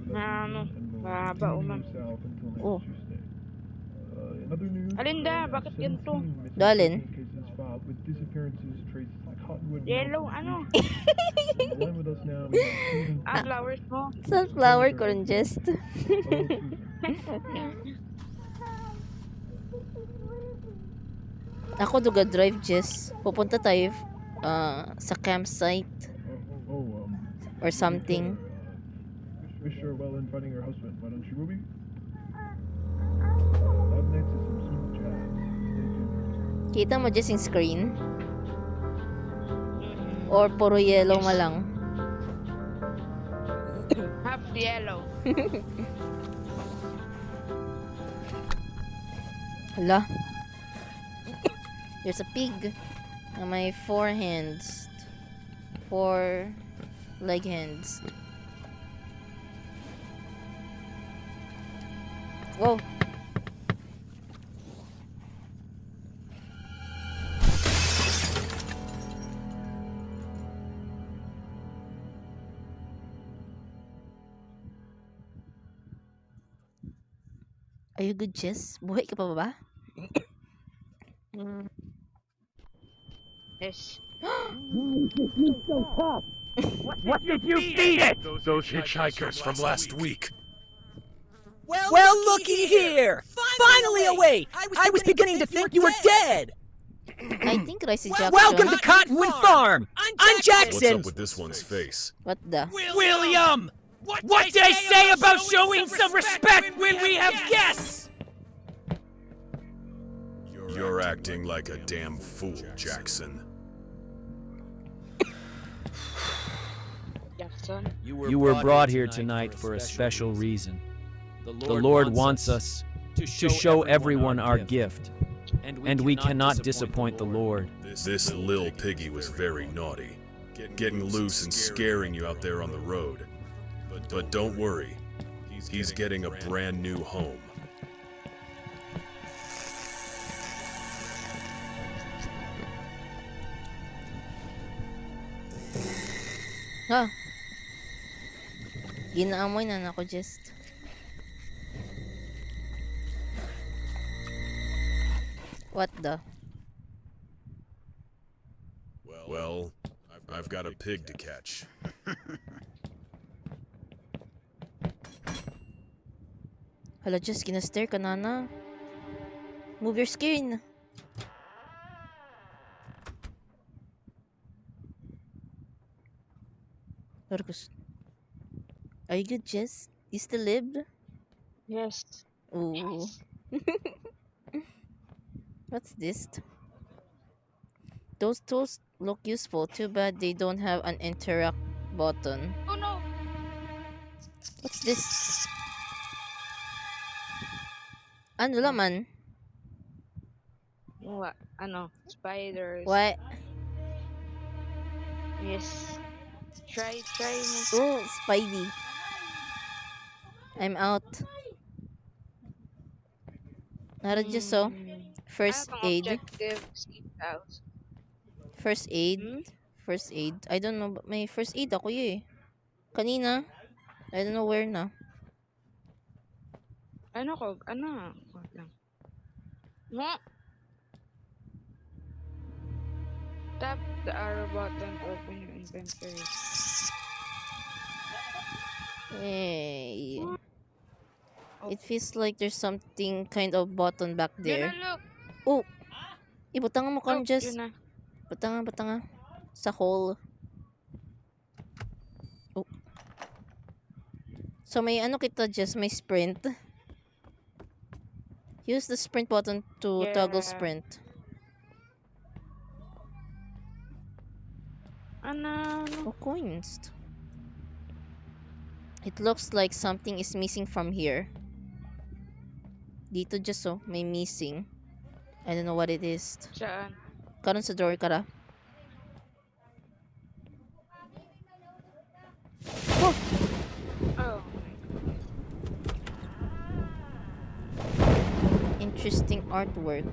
Na ano, mahaba o man. Oh, Alinda, bakit ganito? dalin. Yellow, ano? Flowers mo. Sunflower corn jest. Ako duga drive Jess. Pupunta tayo sa campsite or something. Kita mo Jess yung screen? Or puro yellow ma lang? Half yellow. Hala. There's a pig on my 4 hands. 4 leg hands. Whoa. Are you good, Jess? Buhay ka pa ba? Yes. What did you feed it? Those hitchhikers from last week. Well, looky here! Finally awake! I was beginning to think you were dead! I think Rice Jackson. Welcome to Cottonwood Farm! I'm What's Jackson! up with this one's face? What the? William! What they say about showing some respect when we have guests! You're acting like a damn fool, Jackson. Jackson. You were brought here tonight for a special reason. The Lord wants us to show everyone our gift, and we cannot disappoint the Lord. This Lil Piggy was very naughty, getting loose and scaring you out there on the road. But don't worry, he's getting a brand new home. Ha? Ginaamoy na ako just. What the? Well, I've got a pig to catch. Hala, just gina-stare ka na. Move your screen. Marcus. Are you good, Jess? You still live? Yes. Ooh. What's this? Those tools look useful. Too bad they don't have an interact button. Oh no! What's this? Ano laman? What? Ano? Spiders. What? Yes. Try mo. Oh, Spidey. I'm out. Nara just so. First Ano aid. objective? Escape house. First aid. First aid. I don't know. May first aid ako eh. Kanina. I don't know where na. Ano ko? Ano? Wait lang. What? Tap the arrow button to open your inventory. Hey. It feels like there's something kind of button back there. Yun na, look! Oh! Ibutang mo kan just. Yun na. Batanga. Sa hole. Oh. So may ano kita just, may sprint. Use the sprint button to toggle sprint. Ano? Oh, coins. It looks like something is missing from here. Dito just so, may missing. I don't know what it is. Saan? Karon sa drawer ka ra. Oh! Oh. Interesting artwork.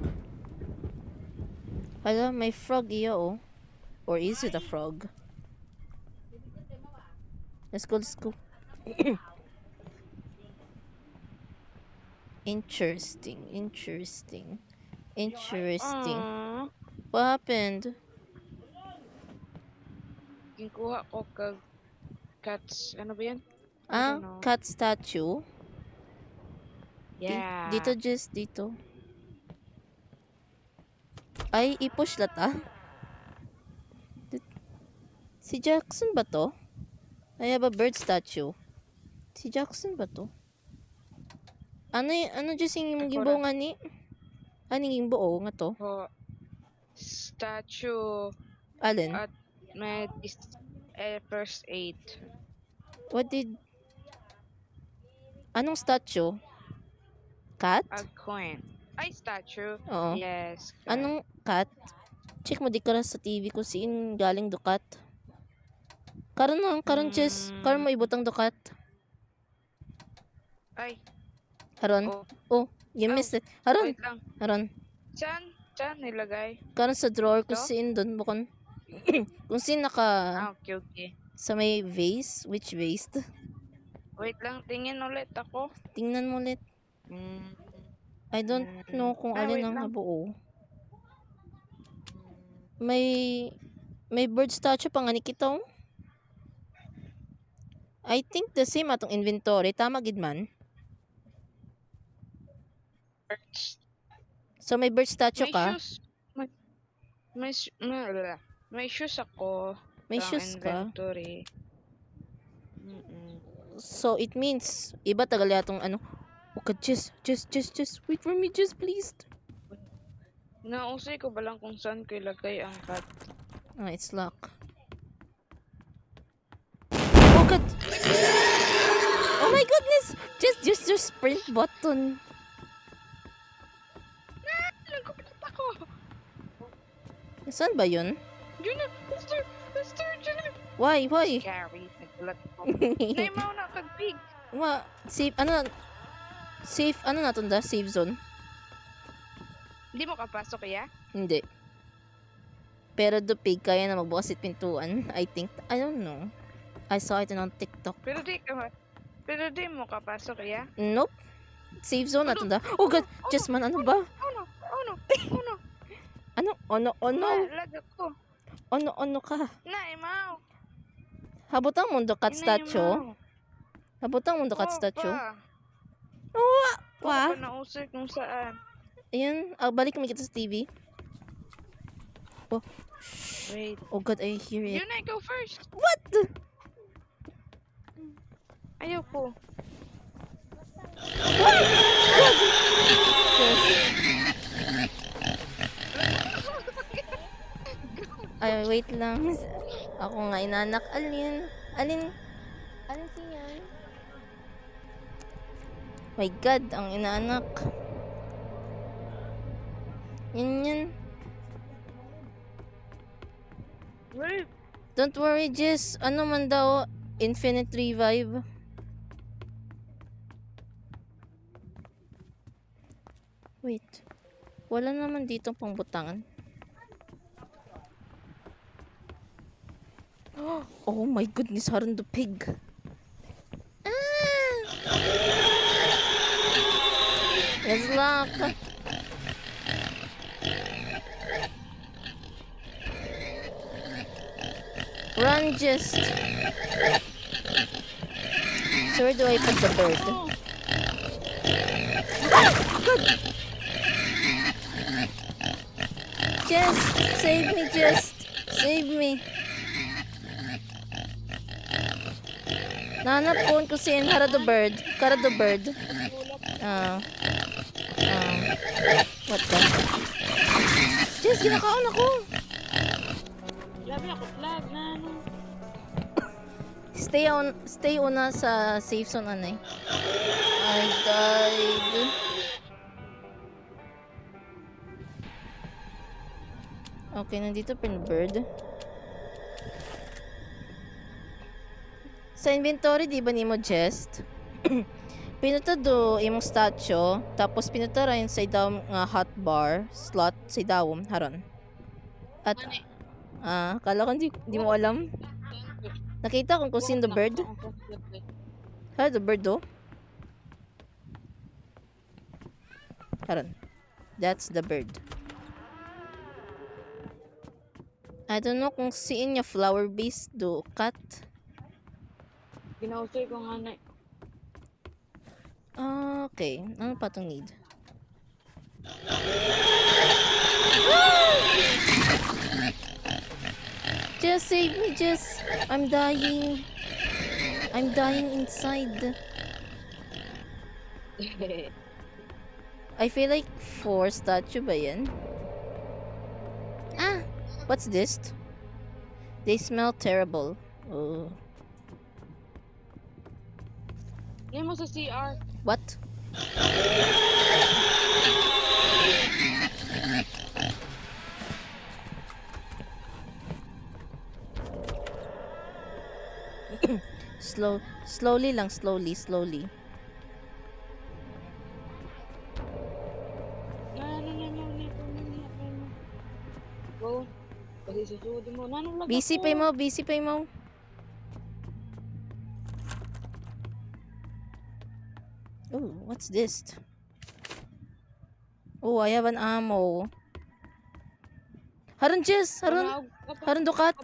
Hala, may frog iya oh. Or is it a frog? Let's go. Interesting. Interesting. Interesting. Ah, What happened? kinuha ko kag cats. Ano ba yan? I Ah, don't know. cat statue. Yeah. Dito, just dito. Ay, i-push lata. Si Jackson ba to? I have a bird statue. Si Jackson ba to? Ano just yung gimbo nga ni? Ano yung gimbo nga to? Ko statue Alin? at may first aid. What did... Anong statue? Cat? A coin. Ay, statue. Oo. Yes. Anong cat? Check mo di ka sa TV kung siin galing dukat. Karon just, karon mo ibutang dukat. Ay, Haron. oh, Oh, you Oh, missed it. Haron. wait lang. Haron. Saan nilagay? Karon sa drawer kung Ito? siin doon bukon. Kung siin naka Ah, okay, okay. sa may vase, which vase? Wait lang, tingin ulit ako. Tingnan mo ulit. Mm, I don't know kung Ay, alin wait ang lang. nabuo. May bird statue pa nga ni kita. Oh. I think the same atong inventory. Tama gid man. So may bird statue may ka. shoes. May shoes ako. May sa shoes ka. inventory. Mm-mm. So it means iba tagal yatong ano. Okay, just wait for me, just please. Nausay ko ba lang kung saan ko ilagay ang cat? Ah, it's lock. Oh god. Oh my goodness. Just sprint button. Nagkupilit ako! Saan ba yun? Yun na! Mister, dyan na! Why? Scary. Nagulat ako. Naimaw na kag-pig! Safe, ano na tunda? Safe zone? Hindi mo kapasok kaya? Hindi. Pero the pig, kaya na magbukas it pintuan. I think, I don't know. I saw it on TikTok. Pero di mo kapasok kaya? Nope. Safe zone na tunda. Oh god, just man, ano ba? Oh no! Ano? Ono? Lag ako. Ono ka? Naimaw! Habutang mundo cat statue? Habutang mundo cat statue? Pa? Pa? Nausay kung saan. Ayan, balik kami kita sa TV. Oh, Wait. oh god, I hear it. Yun na, go first! What? Ayoko. Ay, wait lang. Ako nga inanak. Alin siyan? My god, ang inaanak. Yan. Wait. Don't worry, Jess. Ano man daw, infinite revive. Wait. Wala naman dito pang butangan. Oh my goodness, Haron the pig. Ah! Yes, luck. Run, just. So where do I put the bird? Just save me, just save me. Nahanap ko kung saan Hara the bird. Kara the bird. What the? Just ginakaon ako. Labi ako, flag na ano. Stay una sa safe zone, anay. I died. Okay, nandito pa yung bird. Sa inventory, di ba ni mo just? Pinuta do imong statue, tapos pinuta rin sa daw nga hotbar slot sa dawom haron. At kala ko di mo alam. Nakita ko kung sino the bird. Ha, the bird do? Haron. That's the bird. I don't know kung siin niya flower base do cut. Ginausoy ko nga na. Okay. Ano pa itong need? Just save me, Just. I'm dying. I'm dying inside. I feel like 4 statue ba yan? Ah! What's this? They smell terrible. Oh. Ngayon mo sa CR. What? Slowly lang, slowly. No. Go. Kasi susudi mo. Nanong lag Busy pa mo. Oh, what's this? Oh, I have an ammo. Haron, Jess! Haron! Haron, dukat!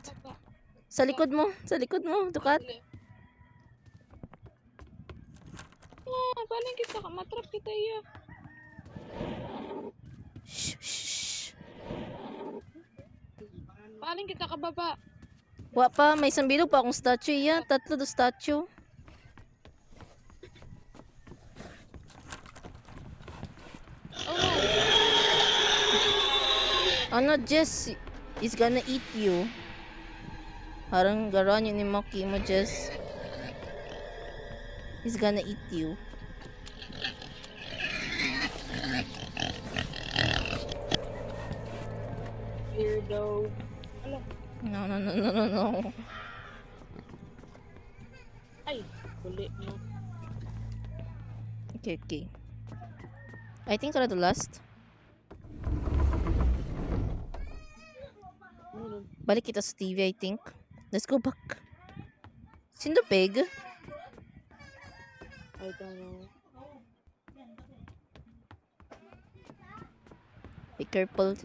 Sa likod mo, dukat! Paling kita ka, matrap kita iya. Shh. Paling kita ka baba. Wa pa, may isang bilog pa akong statue yan. 3 do statue. Ano, Jess is gonna eat you. Harang garan yun ni Maki mo, Jess. He's gonna eat you. Weirdo. Ala. No. Ay, huli mo. Okay. I think I the last. Balik kita sa TV, I think. Let's go back. Sino peg? I don't know. Be careful.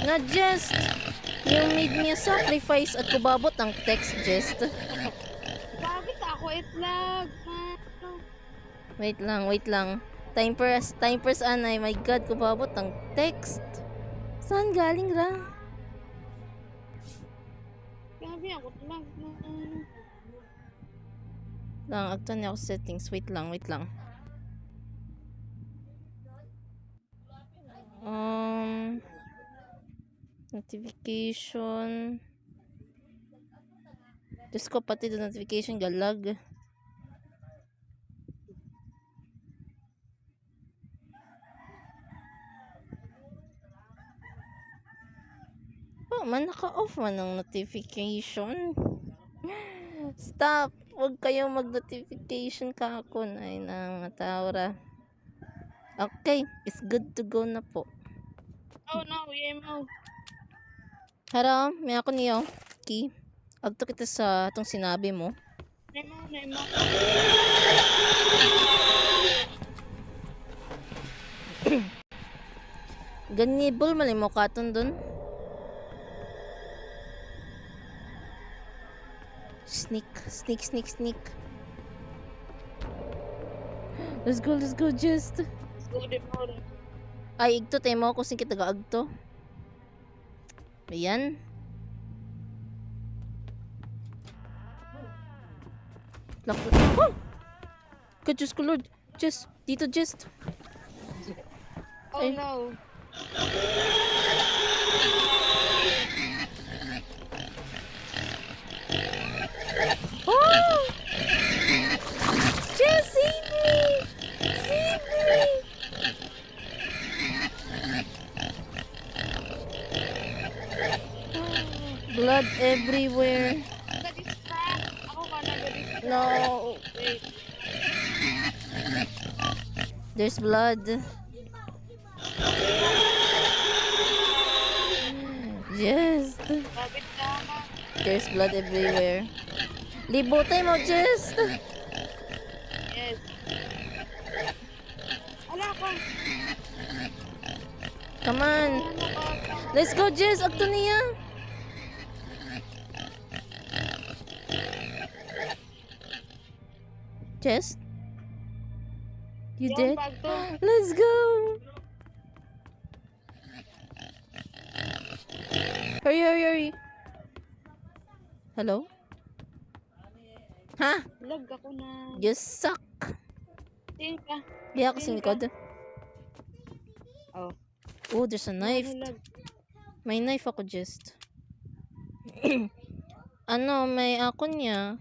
Nga, Just! You made me a sacrifice at kubabot ang text, Just. Bakit ako itlag? Wait lang. Time first, anay. My God, kubabot ang text. Saan galing ra? Grabe ako itlag. Agto niya ako settings. Wait lang. Notification. Diyos ko, pati the notification galag. Naka-off man ang notification. Stop! Huwag kayong mag-notification ka ako. Ay, matawra. Okay, it's good to go na po. Oh no, yemo. Hara, may ako niyo. Ki. Agto kita sa itong sinabi mo. Nemo. Ganibol mali mo katon dun. Sneak. Let's go, Just. Good morning. Ay, igto tayo mo kung sing kita gaagto. Ayan. Lakot. Oh! God, Diyos ko, Lord. Just, dito, Just. Oh Ay. no. Oh! Just save me! Blood everywhere. Nag-distract. Ako ka nag-distract. No. Wait. There's blood. Yes. Bakit tama? There's blood everywhere. Libutay mo, Jess. Yes. Ala ka. Come on. Let's go, Jess. Akto niya. Jess? You Yung did? bag to. Let's go. Hurry, hurry, hurry. Hello? Ha? Lag ako na. You suck. Sino ka? Biya ko sing likod. Oh. Oh, there's a knife. Ano lag? May knife ako just. Ano, may ako niya.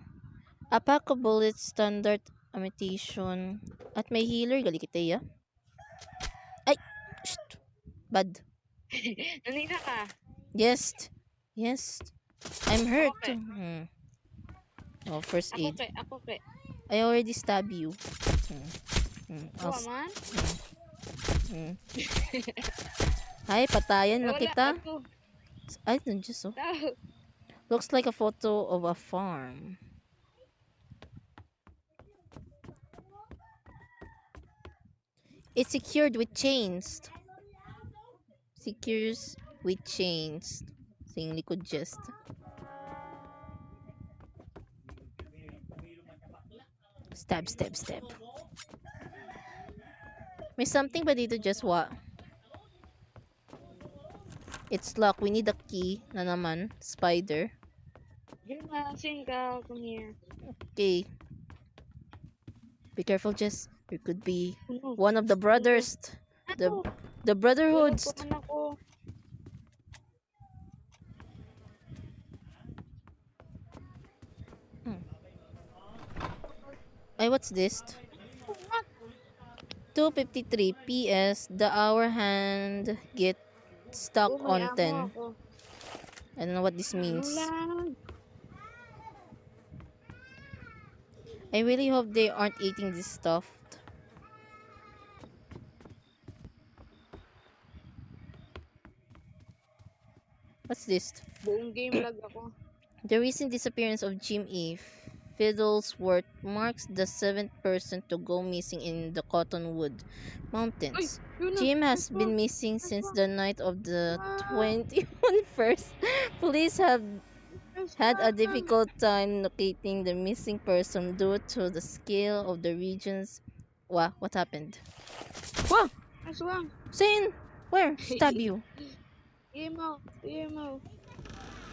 A pack of bullets, standard imitation. At may healer, gali kita ya. Ay! Shht! Bad. Nanina ka. Yes. Yes. I'm hurt. Okay. Oh, first aid. Ako kay. I already stab you. I'll Ako man? Hi, patayan na Wala kita. ako. Ay, nandiyan so. No. Looks like a photo of a farm. It's secured with chains. Secures with chains. Sing likod just. Stab, stab, stab. May something ba dito just what? It's locked. We need a key na naman. Spider. Yun na, sing ka. Come here. Okay. Be careful, Jess. There could be Ano? one of the brothers. Ano? The brotherhoods. Wala po, anak ko. Ay, what's this? 2:53 PS. The hour hand get stuck Oh, may on amo 10. ako. I don't know what this means. Ano lang? I really hope they aren't eating this stuff. What's this? Buong game lag ako. The recent disappearance of Jim E. Fiddlesworth marks the 7th person to go missing in the Cottonwood Mountains. Yun na. Jim has been missing since the night of the 21st. Police have had a difficult time locating the missing person due to the scale of the regions. What happened? Wow! Aswang. Sin! Where? Stab you. Emo.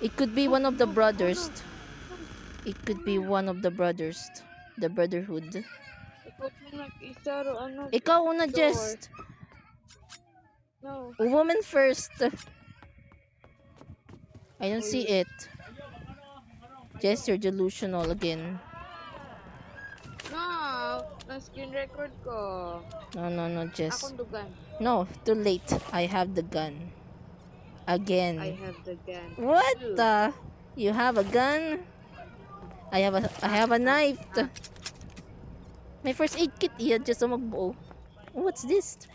It could be one of the brothers. It could be one of the brothers. The Brotherhood. Ikaw po nag-isaro. Ano? Ikaw una, Door. Jess. No. Woman first. I don't see it. Jess, you're delusional again. No. Na-screen record ko. No, Jess. Akong dugan. No, too late. I have the gun. Again. I have the gun. What Two. the? You have a gun? I have a knife. My first aid kit iya just magbuo. What's this?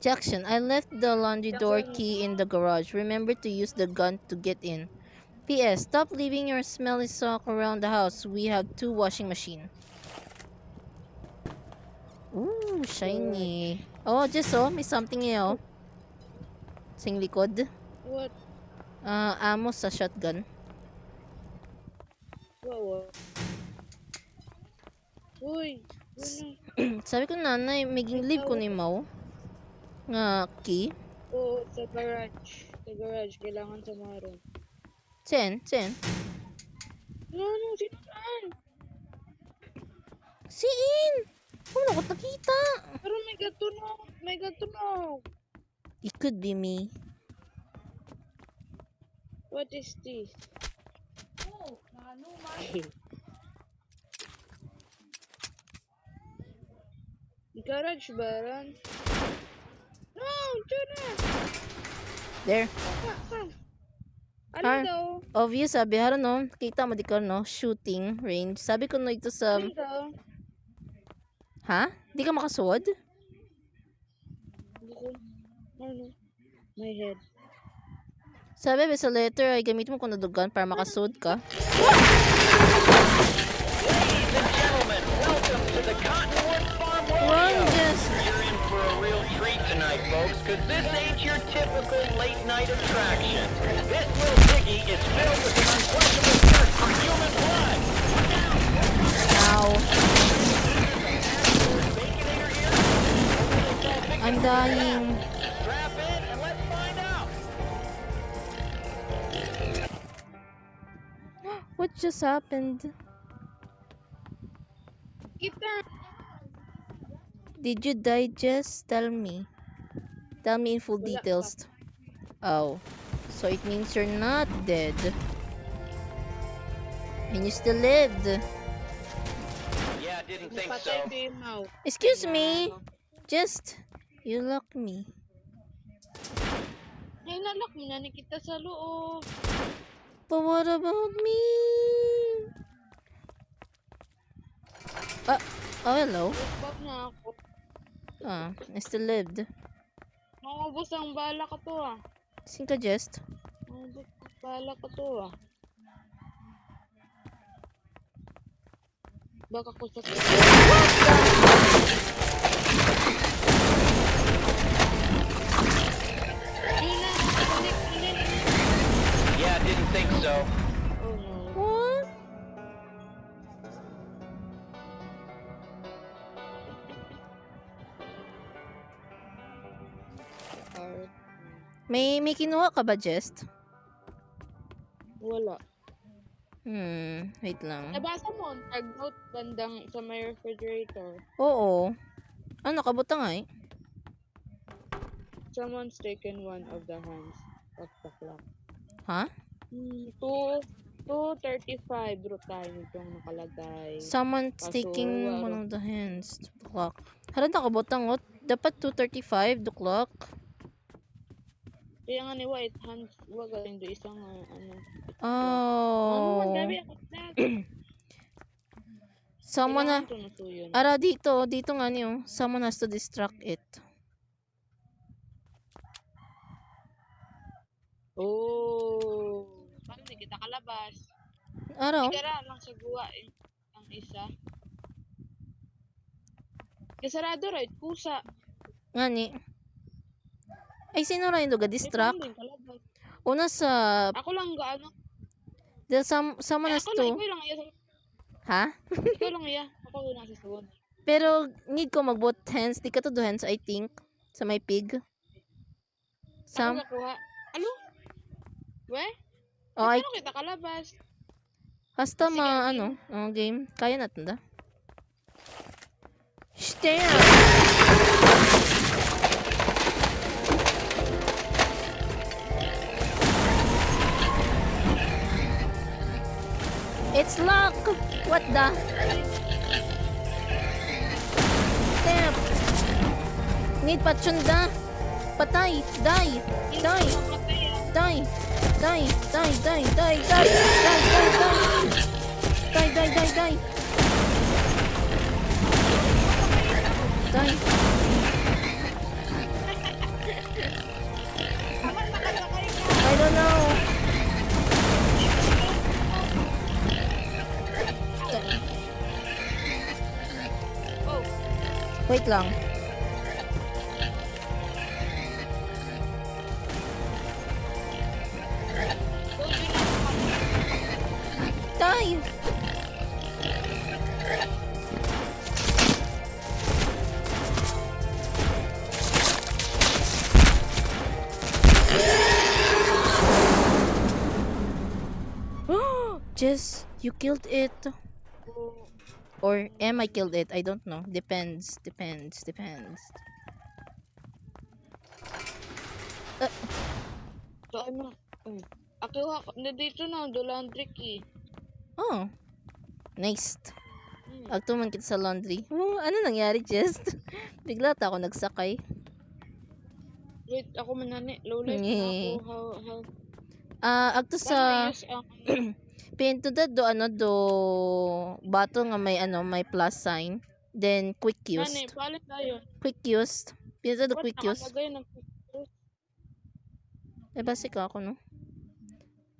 Jackson, I left the laundry door key in the garage. Remember to use the gun to get in. P.S. Stop leaving your smelly sock around the house. We have 2 washing machine. Ooh, shiny. Oh, just may something here. Sing likod. What? Ammo sa shotgun. Wow. Uy. Ano? Sabi ko nanay, maging leave ko ni Mau. Nga key. Oo, sa garage. Sa garage. Kailangan tomorrow. Sen. No, sino saan? Siin! Kung ako nakita. Pero may gatunog. It could be me. What is this? Di garage ba ron? No, dyan na. There. Ano Ah. daw? Obvious sabi, haro no, kita mo di ko no, shooting range. Sabi ko no ito sa, Ano daw? ha? Di ka makasuod? Hindi ko. Ano? My head. Sabi, sa letter ay gamit mo kung nadugan para makasuod ka. folks, because this ain't your typical late night attraction. This little piggy is filled with an unquenchable thirst for human blood. Ow. Baconator here? I'm dying. Strap in and let's find out. What just happened? Kita. Did you die, Jess? Tell me. Tell me in full Wala details. Oh. So it means you're not dead. And you still lived. Yeah, didn't think Napatay so. ko yung mouth. Excuse me. Just, you lock me. Ay, nalak mo na kita sa loob. But what about me? Oh, hello. Back na ako. Ah, I still lived. Maubos ang bala ko to ah. Sing ka, Just? Maubos ang bala ko to ah. Baka ko sa Yeah, didn't think so. Oh no. What? Alright. May kinuha ka ba, Just? Wala. Wait lang. Nabasa mo ang tag note bandang sa may refrigerator. Oo. Ano, kabuta nga eh. Someone's taken one of the hands of the clock. Ha? 2:35 bro time itong nakalagay. Someone's Kaso, taking wala. one of the hands. The clock. Harap na kabutang ngot. Dapat 2:35 the clock. Kaya nga ni white hands wag galing do isang ano. Oh. Ano man ako na. Someone na. Kailangan to nasuyon. Ara dito. Dito nga niyo. Someone has to distract it. Oh. Paano di kita kalabas? Araw. Sigara lang sa guwa ang isa. Kasarado right pusa. Ngani. Ay, sino rin doon? Distract? Paano din kalabas? Una sa... Ako lang gaano. Someone has Ako lang, to... ikaw lang iya. Ha? Ikaw lang iya. Ako lang sa suwon. Pero, need ko mag-both hands. Di ka to do hands, I think. Sa may pig. Ako Sam... nakuha. Ano? We? Oh, ay... Paano kita kalabas? Basta Sige, game. ano, game. Kaya natin da. Damn! It's lock! What the? Damn! Need patsyunda! Patay! Die! Die! Die! Die! Die! Die! Die! Die! Die! Die! Die! Die! Die! Die! Die! I don't know. Wait lang. Die! Jess, you killed it. Or am I killed it? I don't know. Depends. So, ano? Ako, dito na, do laundry key. Oh. Nice. Agtuman kita sa laundry. Oh, ano nangyari, Jess? Bigla ta ako nagsakay. Wait, ako manani. Low life na Nge. ako. How? Agto sa Paano use ang... pinto do bato nga may may plus sign. Then quick use. Nani, palit tayo. Quick use. Pinto do Ba't quick use. nakalagay ng Eh basic ako no.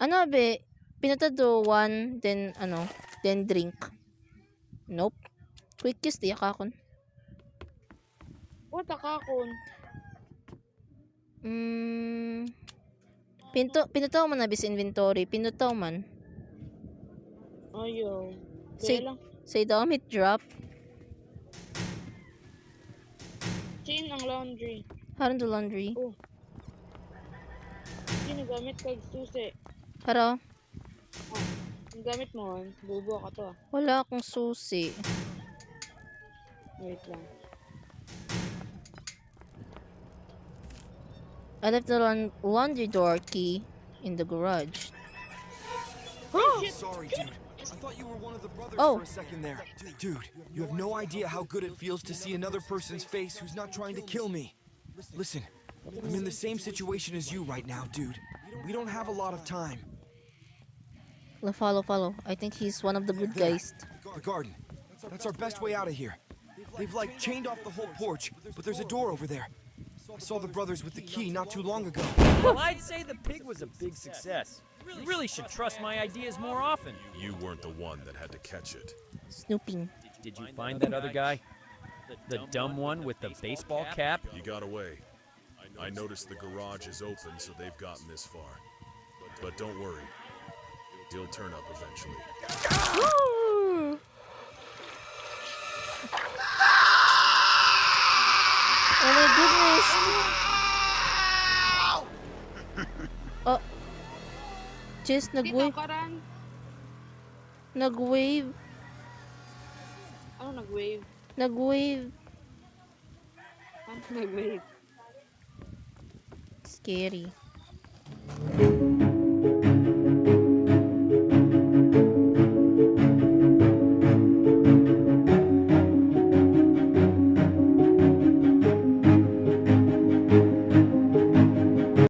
Ano be? Pinto do one then then drink. Nope. Quick use di akakon. What akakon? Pinutaw man na bis inventory. Pinutaw man. Ayaw. Say, Kaya lang. say damit drop. Chain ang laundry. Haron do laundry. Hindi nagamit kag susi. Haro. Ang gamit mo, bubo ka to. Wala akong susi. Wait lang. I left the laundry door key in the garage. Sorry, dude. I thought you were one of the brothers Oh. for a second there. Dude, you have no idea how good it feels to see another person's face who's not trying to kill me. Listen, I'm in the same situation as you right now, dude. We don't have a lot of time. Follow. I think he's one of the good There. guys. The garden. That's our best way out of here. They've like chained off the whole porch, but there's a door over there. I saw the brothers with the key not too long ago. Well, I'd say the pig was a big success. You really should trust my ideas more often. You weren't the one that had to catch it. Snooping. Did you find that other guy? The dumb one with the baseball cap? He got away. I noticed the garage is open, so they've gotten this far. But don't worry. He'll turn up eventually. Oh my goodness! Oh. Just Dito nag-wave. karan. Nag-wave. Ano nag-wave? Nag-wave. Ano nag-wave? Scary.